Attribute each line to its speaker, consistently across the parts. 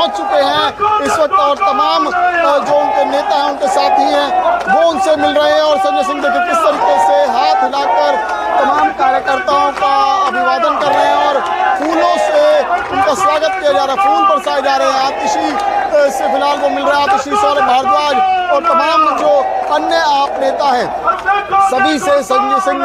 Speaker 1: पहुंच चुके हैं इस वक्त और तमाम जो उनके नेता हैं, उनके साथी हैं, वो उनसे मिल रहे हैं। और संजय सिंह देखिए किस तरीके से हाथ हिलाकर तमाम कार्यकर्ताओं का अभिवादन कर रहे हैं और फूलों से उनका स्वागत किया जा रहा है, फूल बरसाए जा रहे हैं। आतिशी से फिलहाल वो मिल रहा है, आतिशी सौरभ भारद्वाज और तमाम जो अन्य आप नेता हैं, सभी से संजय सिंह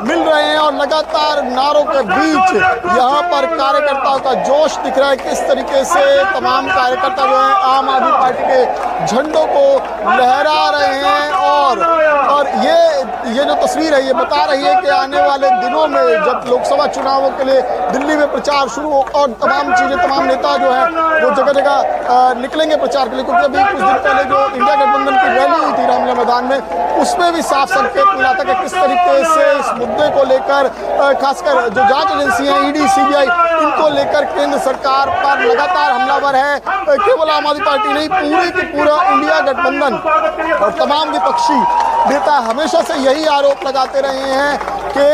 Speaker 1: मिल रहे हैं। और लगातार नारों के बीच यहाँ पर कार्यकर्ताओं का जोश दिख रहा है, किस तरीके से तमाम कार्यकर्ता जो है आम आदमी पार्टी के झंडों को लहरा रहे हैं। और ये जो तस्वीर है ये बता रही है कि आने वाले दिनों में जब लोकसभा चुनावों के लिए दिल्ली में प्रचार शुरू हो और तमाम चीजें, तमाम नेता जो है वो जगह जगह निकलेंगे प्रचार के लिए, क्योंकि अभी कुछ दिन पहले जो इंडिया गठबंधन की रैली हुई थी रामलीला मैदान में, उसमें भी साफ संकेत मिला था कि किस तरीके से इस मुद्दे को लेकर खासकर जो जांच एजेंसियां ईडी सीबीआई इनको लेकर केंद्र सरकार पर लगातार हमलावर है। केवल आम आदमी पार्टी नहीं, पूरी की पूरा इंडिया गठबंधन और तमाम विपक्षी नेता हमेशा से यही आरोप लगाते रहे हैं कि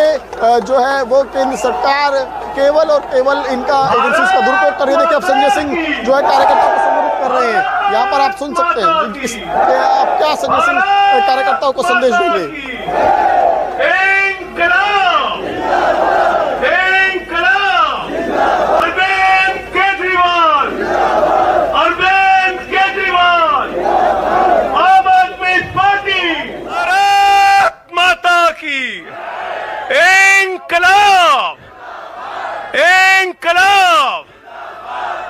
Speaker 1: जो है वो केंद्र सरकार केवल और केवल इनका एजेंसी का दुरुपयोग कर रही है। देखिए अब संजय सिंह जो है कार्यकर्ताओं को संबोधित कर रहे हैं, यहाँ पर आप सुन सकते हैं आप क्या संजय सिंह कार्यकर्ताओं को संदेश देंगे।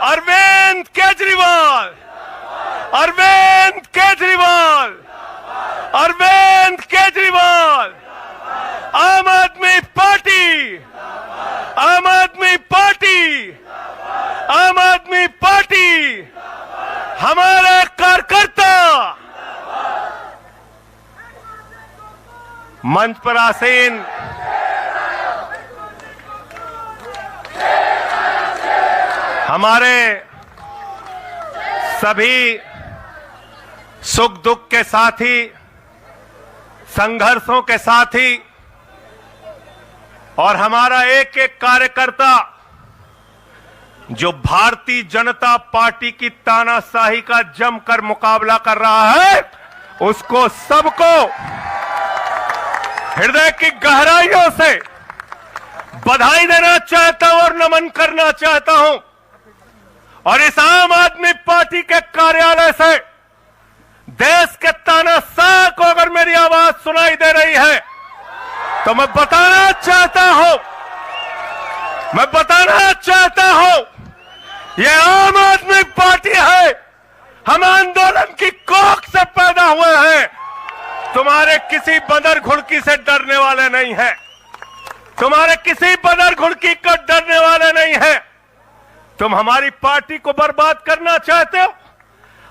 Speaker 2: अरविंद केजरीवाल, अरविंद केजरीवाल, अरविंद केजरीवाल, आम आदमी पार्टी, आम आदमी पार्टी, आम आदमी पार्टी, हमारे कार्यकर्ता। मंच पर आसीन हमारे सभी सुख दुख के साथी, संघर्षों के साथी और हमारा एक एक कार्यकर्ता जो भारतीय जनता पार्टी की तानाशाही का जमकर मुकाबला कर रहा है, उसको सबको हृदय की गहराइयों से बधाई देना चाहता हूं और नमन करना चाहता हूं। और इस आम आदमी पार्टी के कार्यालय से देश के तानाशाह को अगर मेरी आवाज सुनाई दे रही है तो मैं बताना चाहता हूं ये आम आदमी पार्टी है। हम आंदोलन की कोख से पैदा हुए हैं, तुम्हारे किसी बंदर घुड़की से डरने वाले नहीं है, तुम्हारे किसी बंदर घुड़की को डरने वाले नहीं है। तुम हमारी पार्टी को बर्बाद करना चाहते हो।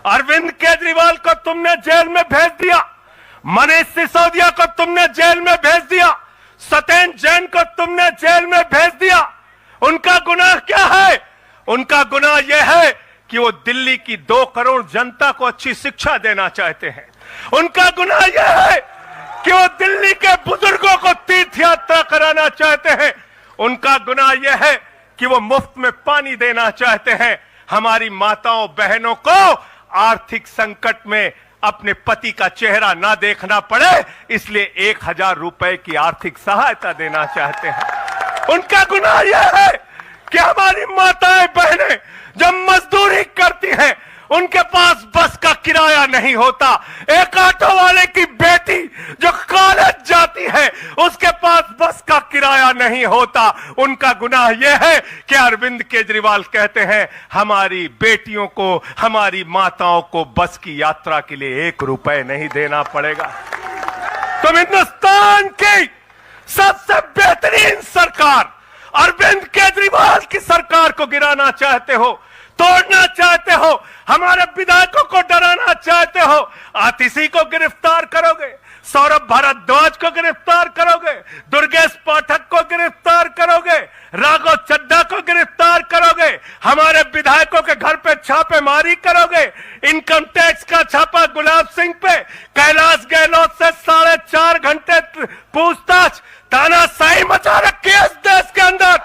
Speaker 2: अरविंद केजरीवाल को तुमने जेल में भेज दिया, मनीष सिसोदिया को तुमने जेल में भेज दिया, सत्येंद्र जैन को तुमने जेल में भेज दिया। उनका गुनाह क्या है? उनका गुनाह यह है कि वो दिल्ली की 2 करोड़ जनता को अच्छी शिक्षा देना चाहते हैं। उनका गुनाह यह है कि वो दिल्ली के बुजुर्गों को तीर्थ यात्रा कराना चाहते हैं। उनका गुनाह यह है कि वो मुफ्त में पानी देना चाहते हैं। हमारी माताओं बहनों को आर्थिक संकट में अपने पति का चेहरा ना देखना पड़े, इसलिए 1000 रुपए की आर्थिक सहायता देना चाहते हैं। उनका गुनाह यह है कि हमारी माताएं बहनें जब मजदूरी करती हैं, उनके पास बस का किराया नहीं होता। एक ऑटो वाले की बेटी जो कॉलेज जाती है, उसके पास बस का किराया नहीं होता। उनका गुनाह यह है कि अरविंद केजरीवाल कहते हैं हमारी बेटियों को, हमारी माताओं को बस की यात्रा के लिए 1 रुपए नहीं देना पड़ेगा। तुम हिंदुस्तान की सबसे बेहतरीन सरकार अरविंद केजरीवाल की सरकार को गिराना चाहते हो, तोड़ना चाहते हो, हमारे विधायकों को डराना चाहते हो। आतिशी को गिरफ्तार करोगे, सौरभ भारद्वाज को गिरफ्तार करोगे, दुर्गेश पाठक को गिरफ्तार करोगे, राघव चड्ढा को गिरफ्तार करोगे, हमारे विधायकों के घर पे छापेमारी करोगे, इनकम टैक्स का छापा गुलाब सिंह पे, कैलाश गहलोत से 4.5 घंटे पूछताछ। तानाशाही मचा रखी है इस देश के अंदर,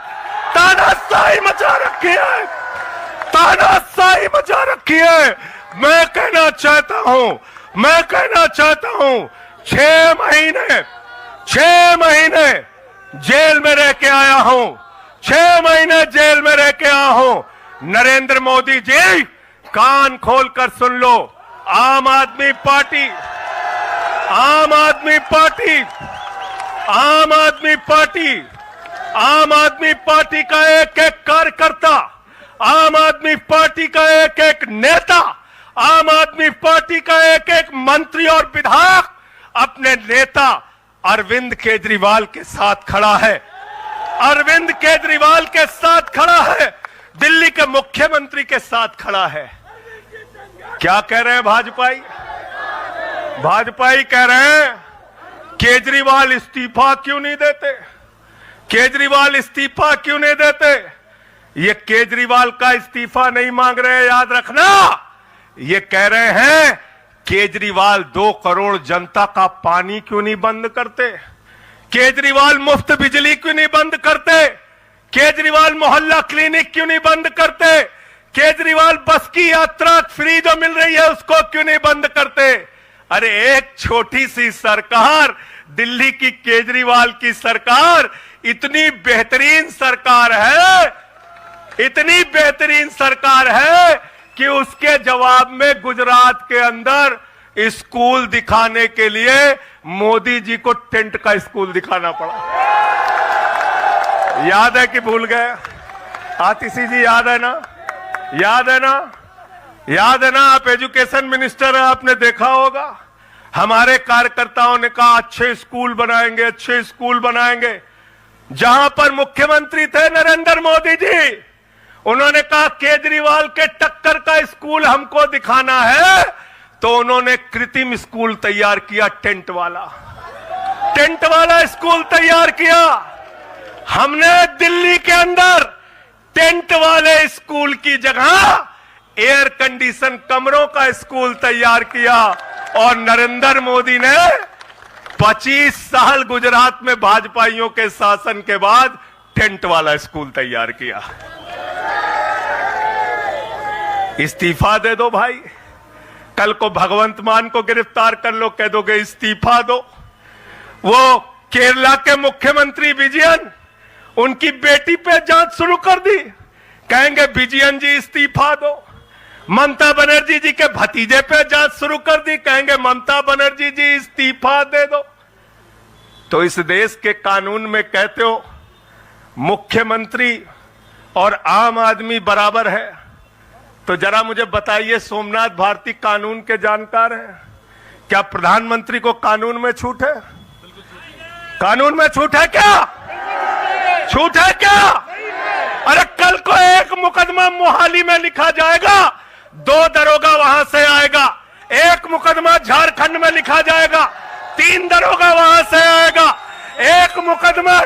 Speaker 2: तानाशाही मचा रखी है, तानाशाही तबाही मचा रखी है। मैं कहना चाहता हूं 6 महीने जेल में रह के आया हूं, 6 महीने जेल में रह के आया हूं। नरेंद्र मोदी जी, कान खोलकर सुन लो, आम आदमी पार्टी का एक एक कार्यकर्ता, आम आदमी पार्टी का एक एक नेता, आम आदमी पार्टी का एक एक मंत्री और विधायक अपने नेता अरविंद केजरीवाल के साथ खड़ा है। अरविंद केजरीवाल के साथ खड़ा है, दिल्ली के मुख्यमंत्री के साथ खड़ा है। क्या कह रहे हैं भाजपाई कह रहे हैं केजरीवाल इस्तीफा क्यों नहीं देते? ये केजरीवाल का इस्तीफा नहीं मांग रहे, याद रखना। ये कह रहे हैं केजरीवाल 2 करोड़ जनता का पानी क्यों नहीं बंद करते? केजरीवाल मुफ्त बिजली क्यों नहीं बंद करते? केजरीवाल मोहल्ला क्लिनिक क्यों नहीं बंद करते? केजरीवाल बस की यात्रा फ्री जो मिल रही है उसको क्यों नहीं बंद करते? अरे एक छोटी सी सरकार, दिल्ली की केजरीवाल की सरकार इतनी बेहतरीन सरकार है कि उसके जवाब में गुजरात के अंदर स्कूल दिखाने के लिए मोदी जी को टेंट का स्कूल दिखाना पड़ा। याद है कि भूल गए? आतिशी जी याद है ना? आप एजुकेशन मिनिस्टर हैं, आपने देखा होगा। हमारे कार्यकर्ताओं ने कहा अच्छे स्कूल बनाएंगे। जहां पर मुख्यमंत्री थे नरेंद्र मोदी जी, उन्होंने कहा केजरीवाल के टक्कर का स्कूल हमको दिखाना है, तो उन्होंने कृत्रिम स्कूल तैयार किया, टेंट वाला स्कूल तैयार किया। हमने दिल्ली के अंदर टेंट वाले स्कूल की जगह एयर कंडीशन कमरों का स्कूल तैयार किया। और नरेंद्र मोदी ने 25 साल गुजरात में भाजपाइयों के शासन के बाद टेंट वाला स्कूल तैयार किया। इस्तीफा दे दो भाई, कल को भगवंत मान को गिरफ्तार कर लो, कह दोगे इस्तीफा दो। वो केरला के मुख्यमंत्री विजयन, उनकी बेटी पे जांच शुरू कर दी, कहेंगे विजयन जी इस्तीफा दो। ममता बनर्जी जी के भतीजे पे जांच शुरू कर दी, कहेंगे ममता बनर्जी जी इस्तीफा दे दो। तो इस देश के कानून में कहते हो मुख्यमंत्री और आम आदमी बराबर है, तो जरा मुझे बताइए, सोमनाथ भारती कानून के जानकार हैं, क्या प्रधानमंत्री को कानून में छूट है? कानून में छूट है क्या? अरे कल को एक मुकदमा मोहाली में लिखा जाएगा, 2 दरोगा वहां से आएगा। एक मुकदमा झारखंड में लिखा जाएगा, 3 दरोगा वहां से आएगा। एक मुकदमा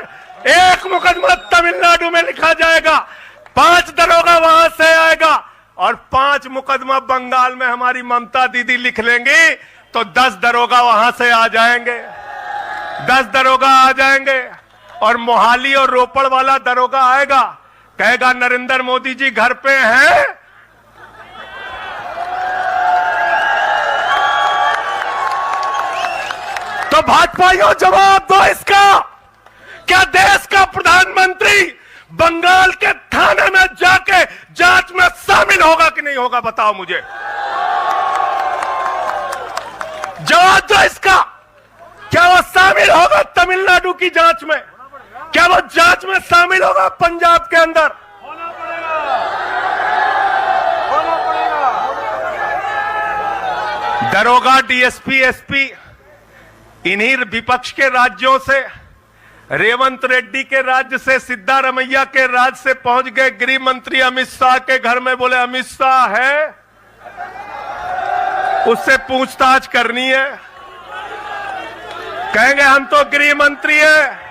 Speaker 2: तमिलनाडु में लिखा जाएगा, 5 दरोगा वहां से आएगा। और 5 मुकदमा बंगाल में हमारी ममता दीदी लिख लेंगी, तो 10 दरोगा वहां से आ जाएंगे, 10 दरोगा आ जाएंगे। और मोहाली और रोपड़ वाला दरोगा आएगा, कहेगा नरेंद्र मोदी जी घर पे हैं। तो भाजपाइयों जवाब दो इसका, क्या देश का प्रधानमंत्री बंगाल के थाने में जाके जांच में शामिल होगा कि नहीं होगा? बताओ मुझे, जवाब दो इसका। क्या वो शामिल होगा तमिलनाडु की जांच में? क्या वो जांच में शामिल होगा पंजाब के अंदर? दरोगा, डीएसपी, एसपी इन्हीं विपक्ष के राज्यों से, रेवंत रेड्डी के राज्य से, सिद्धारमैया के राज्य से पहुंच गए गृह मंत्री अमित शाह के घर में। बोले अमित शाह है, उससे पूछताछ करनी है। कहेंगे हम तो गृह मंत्री है।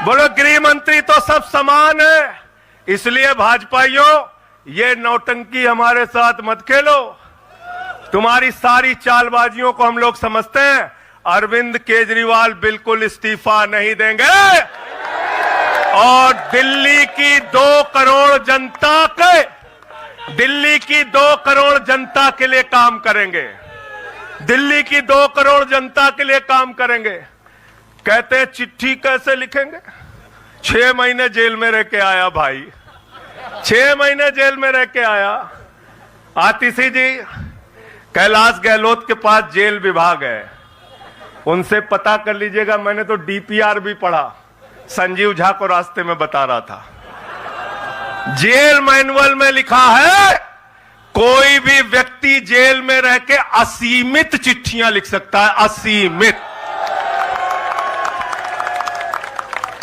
Speaker 2: बोलो गृह मंत्री तो सब समान है। इसलिए भाजपाइयों, ये नौटंकी हमारे साथ मत खेलो। तुम्हारी सारी चालबाजियों को हम लोग समझते हैं। अरविंद केजरीवाल बिल्कुल इस्तीफा नहीं देंगे और दिल्ली की 2 करोड़ जनता के दिल्ली की 2 करोड़ जनता के लिए काम करेंगे, दिल्ली की 2 करोड़ जनता के लिए काम करेंगे। कहते हैं चिट्ठी कैसे लिखेंगे? 6 महीने जेल में रह के आया भाई, 6 महीने जेल में रह के आया। आतिशी जी, कैलाश गहलोत के पास जेल विभाग है, उनसे पता कर लीजिएगा। मैंने तो डीपीआर भी पढ़ा, संजीव झा को रास्ते में बता रहा था। जेल मैनुअल में लिखा है कोई भी व्यक्ति जेल में रह के असीमित चिट्ठियां लिख सकता है, असीमित।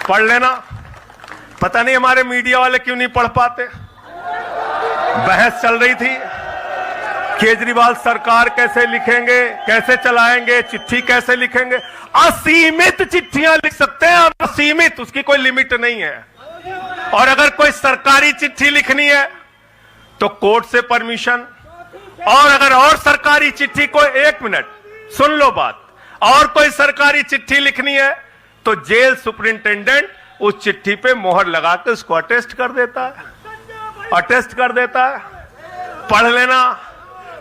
Speaker 2: पढ़ लेना। पता नहीं हमारे मीडिया वाले क्यों नहीं पढ़ पाते। बहस चल रही थी, केजरीवाल सरकार कैसे लिखेंगे, कैसे चलाएंगे, चिट्ठी कैसे लिखेंगे। असीमित चिट्ठियां लिख सकते हैं, असीमित, उसकी कोई लिमिट नहीं है। और अगर कोई सरकारी चिट्ठी लिखनी है तो कोर्ट से परमिशन, और अगर और सरकारी चिट्ठी को, 1 मिनट सुन लो बात, और कोई सरकारी चिट्ठी लिखनी है तो जेल सुपरिंटेंडेंट उस चिट्ठी पे मोहर लगा के उसको अटेस्ट कर देता है, अटेस्ट कर देता है। पढ़ लेना।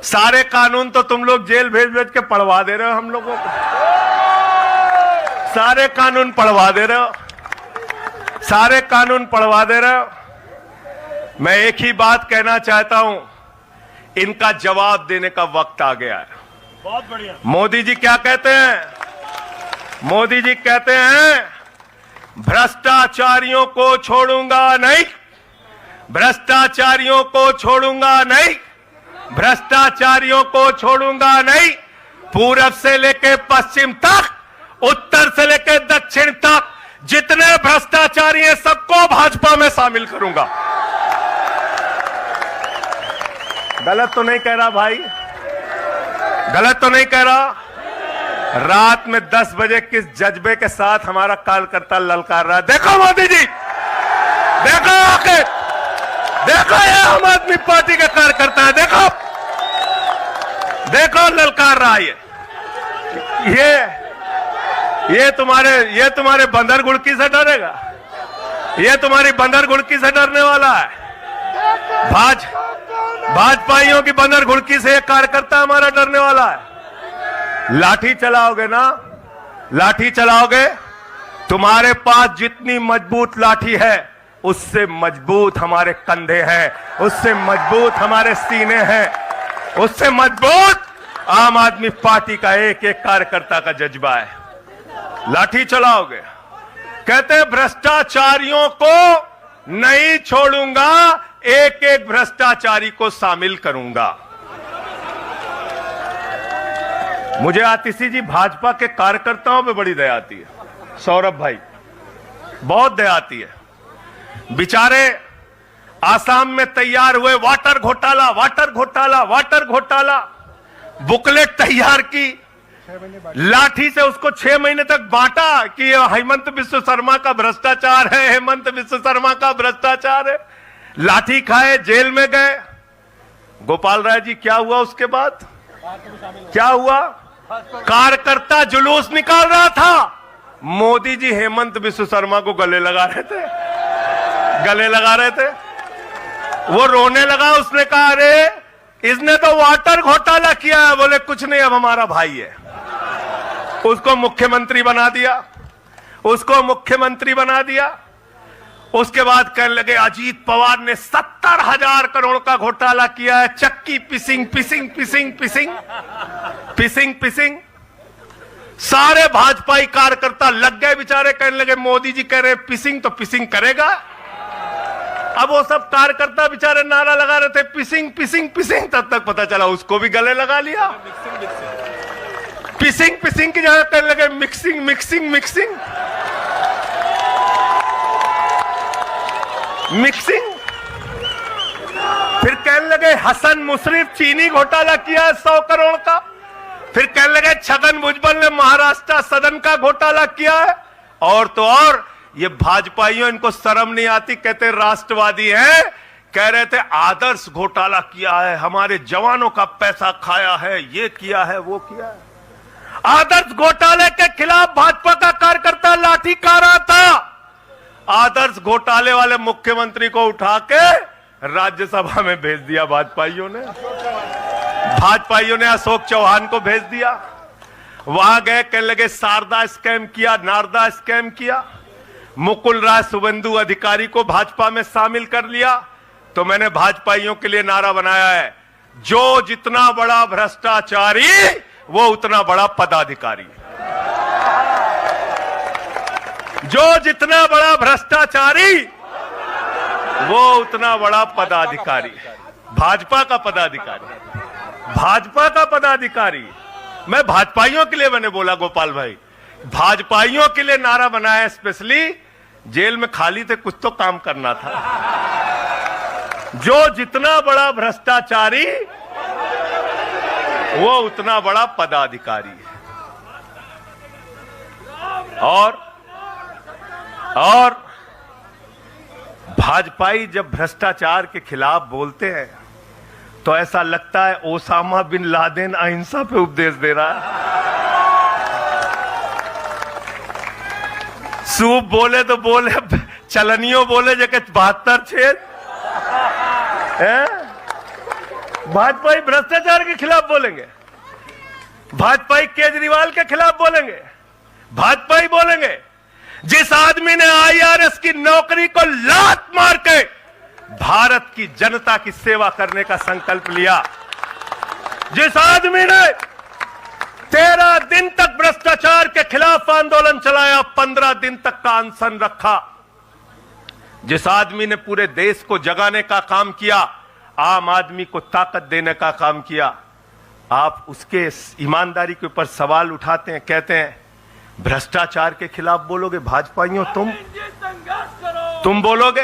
Speaker 2: सारे कानून तो तुम लोग जेल भेज भेज के पढ़वा दे रहे हो हम लोगों को, सारे कानून पढ़वा दे रहे हो, सारे कानून पढ़वा दे रहे हो। मैं एक ही बात कहना चाहता हूं, इनका जवाब देने का वक्त आ गया है।
Speaker 3: बहुत बढ़िया।
Speaker 2: मोदी जी क्या कहते हैं? मोदी जी कहते हैं भ्रष्टाचारियों को छोड़ूंगा नहीं, भ्रष्टाचारियों को छोड़ूंगा नहीं, भ्रष्टाचारियों को छोड़ूंगा नहीं। पूरब से लेकर पश्चिम तक, उत्तर से लेकर दक्षिण तक जितने भ्रष्टाचारी हैं सबको भाजपा में शामिल करूंगा। गलत तो नहीं कह रहा भाई? गलत तो नहीं कह रहा? रात में 10 बजे किस जज्बे के साथ हमारा कार्यकर्ता ललकार रहा है। देखो मोदी जी, देखो आके, देखो ये आम आदमी पार्टी के कार्यकर्ता है, देखो देखो ललकार रहा है। ये तुम्हारे बंदर गुड़की से डरेगा? ये तुम्हारी बंदर गुड़की से डरने वाला है? भाजपाइयों की बंदर गुड़की से एक कार्यकर्ता हमारा डरने वाला है? लाठी चलाओगे ना, लाठी चलाओगे। तुम्हारे पास जितनी मजबूत लाठी है उससे मजबूत हमारे कंधे हैं, उससे मजबूत हमारे सीने हैं, उससे मजबूत आम आदमी पार्टी का एक एक कार्यकर्ता का जज्बा है। लाठी चलाओगे। कहते हैं भ्रष्टाचारियों को नहीं छोड़ूंगा, एक एक भ्रष्टाचारी को शामिल करूंगा। मुझे आतिशी जी, भाजपा के कार्यकर्ताओं पे बड़ी दया आती है। सौरभ भाई, बहुत दया आती है। बेचारे आसाम में तैयार हुए, वाटर घोटाला, वाटर घोटाला, वाटर घोटाला, बुकलेट तैयार की, लाठी से उसको 6 महीने तक बांटा कि ये हेमंत बिस्व शर्मा का भ्रष्टाचार है, हेमंत बिस्व शर्मा का भ्रष्टाचार है। लाठी खाए, जेल में गए। गोपाल राय जी, क्या हुआ उसके बाद? क्या हुआ? कार्यकर्ता जुलूस निकाल रहा था, मोदी जी हेमंत बिस्व शर्मा को गले लगा रहे थे, गले लगा रहे थे। वो रोने लगा, उसने कहा अरे इसने तो वाटर घोटाला किया है। बोले कुछ नहीं, अब हमारा भाई है। उसको मुख्यमंत्री बना दिया, उसको मुख्यमंत्री बना दिया। उसके बाद कहने लगे अजीत पवार ने 70,000 करोड़ का घोटाला किया है, चक्की पिसिंग पिसिंग पिसिंग पिसिंग पिसिंग पिसिंग। सारे भाजपाई कार्यकर्ता लग गए बेचारे, कहने लगे मोदी जी कह रहे पिसिंग तो पिसिंग करेगा। अब वो सब कार्यकर्ता बेचारे नारा लगा रहे थे पिसिंग पिसिंग पिसिंग, तब तक पता चला उसको भी गले लगा लिया। पिसिंग पिसिंग की जगह कहने लगे मिक्सिंग मिक्सिंग मिक्सिंग मिक्सिंग। फिर कहने लगे हसन मुशर्रफ चीनी घोटाला किया है 100 करोड़ का। फिर कहने लगे छगन भुजबल ने महाराष्ट्र सदन का घोटाला किया है। और तो और ये भाजपाइयों, इनको शर्म नहीं आती, कहते राष्ट्रवादी हैं, कह रहे थे आदर्श घोटाला किया है, हमारे जवानों का पैसा खाया है, ये किया है, वो किया है। आदर्श घोटाले के खिलाफ भाजपा का कार्यकर्ता लाठी खा रहा था। आदर्श घोटाले वाले मुख्यमंत्री को उठा के राज्यसभा में भेज दिया भाजपाइयों ने अशोक चौहान को भेज दिया। वहां गए, कहने लगे शारदा स्कैम किया, नारदा स्कैम किया। मुकुल राय शुभेंदु अधिकारी को भाजपा में शामिल कर लिया। तो मैंने भाजपाइयों के लिए नारा बनाया है, जो जितना बड़ा भ्रष्टाचारी वो उतना बड़ा पदाधिकारी। जो जितना बड़ा भ्रष्टाचारी वो उतना बड़ा पदाधिकारी। भाजपा का पदाधिकारी। मैं भाजपाइयों के लिए मैंने बोला, गोपाल भाई, भाजपाइयों के लिए नारा बनाया स्पेशली। जेल में खाली थे, कुछ तो काम करना था। जो जितना बड़ा भ्रष्टाचारी वो उतना बड़ा पदाधिकारी है। और भाजपाई जब भ्रष्टाचार के खिलाफ बोलते हैं तो ऐसा लगता है ओसामा बिन लादेन अहिंसा पे उपदेश दे रहा है। सूप बोले तो बोले, चलनियों बोले जगह 72 छेद। भाजपाई भ्रष्टाचार के खिलाफ बोलेंगे, भाजपाई केजरीवाल के खिलाफ बोलेंगे, भाजपाई बोलेंगे जिस आदमी ने आईआरएस की नौकरी को लात मार के भारत की जनता की सेवा करने का संकल्प लिया, जिस आदमी ने 13 दिन तक भ्रष्टाचार के खिलाफ आंदोलन चलाया, 15 दिन तक का अनशन रखा, जिस आदमी ने पूरे देश को जगाने का काम किया, आम आदमी को ताकत देने का काम किया, आप उसके ईमानदारी के ऊपर सवाल उठाते हैं, कहते हैं भ्रष्टाचार के खिलाफ बोलोगे? भाजपाइयों तुम बोलोगे?